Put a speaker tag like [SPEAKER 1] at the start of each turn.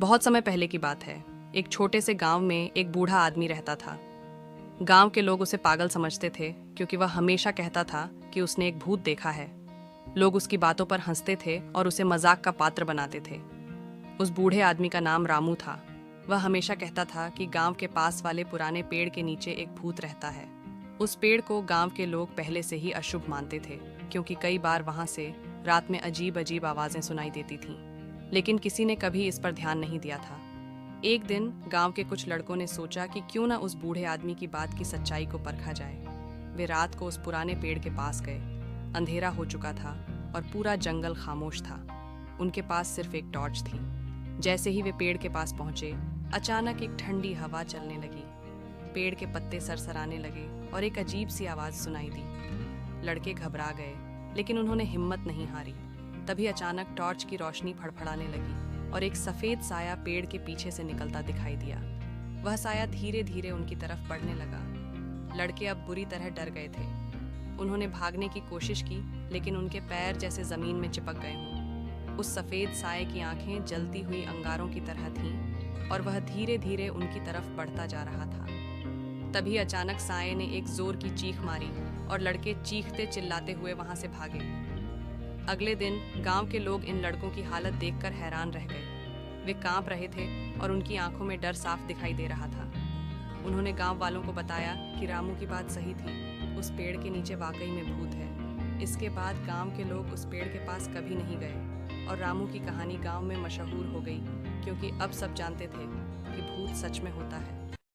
[SPEAKER 1] बहुत समय पहले की बात है। एक छोटे से गांव में एक बूढ़ा आदमी रहता था। गांव के लोग उसे पागल समझते थे क्योंकि वह हमेशा कहता था कि उसने एक भूत देखा है। लोग उसकी बातों पर हंसते थे और उसे मजाक का पात्र बनाते थे। उस बूढ़े आदमी का नाम रामू था। वह हमेशा कहता था कि गांव के पास वाले पुराने पेड़ के नीचे एक भूत रहता है। उस पेड़ को गांव के लोग पहले से ही अशुभ मानते थे क्योंकि कई बार वहां से रात में अजीब अजीब आवाजें सुनाई देती थीं। लेकिन किसी ने कभी इस पर ध्यान नहीं दिया था। एक दिन गांव के कुछ लड़कों ने सोचा कि क्यों ना उस बूढ़े आदमी की बात की सच्चाई को परखा जाए। वे रात को उस पुराने पेड़ के पास गए। अंधेरा हो चुका था और पूरा जंगल खामोश था। उनके पास सिर्फ एक टॉर्च थी। जैसे ही वे पेड़ के पास पहुंचे, अचानक एक ठंडी हवा चलने लगी। पेड़ के पत्ते सरसराने लगे और एक अजीब सी आवाज सुनाई दी। लड़के घबरा गए, लेकिन उन्होंने हिम्मत नहीं हारी। तभी अचानक टॉर्च की रोशनी फड़फड़ाने लगी और एक सफेद साया पेड़ के पीछे से निकलता दिखाई दिया। वह साया धीरे धीरे उनकी तरफ बढ़ने लगा। लड़के अब बुरी तरह डर गए थे। उन्होंने भागने की कोशिश की, लेकिन उनके पैर जैसे जमीन में चिपक गए हों। उस सफेद साये की आंखें जलती हुई अंगारों की तरह थीं और वह धीरे धीरे उनकी तरफ बढ़ता जा रहा था। तभी अचानक साये ने एक जोर की चीख मारी और लड़के चीखते चिल्लाते हुए वहां से भागे। अगले दिन गांव के लोग इन लड़कों की हालत देखकर हैरान रह गए। वे कांप रहे थे और उनकी आंखों में डर साफ दिखाई दे रहा था। उन्होंने गांव वालों को बताया कि रामू की बात सही थी, उस पेड़ के नीचे वाकई में भूत है। इसके बाद गांव के लोग उस पेड़ के पास कभी नहीं गए और रामू की कहानी गांव में मशहूर हो गई क्योंकि अब सब जानते थे कि भूत सच में होता है।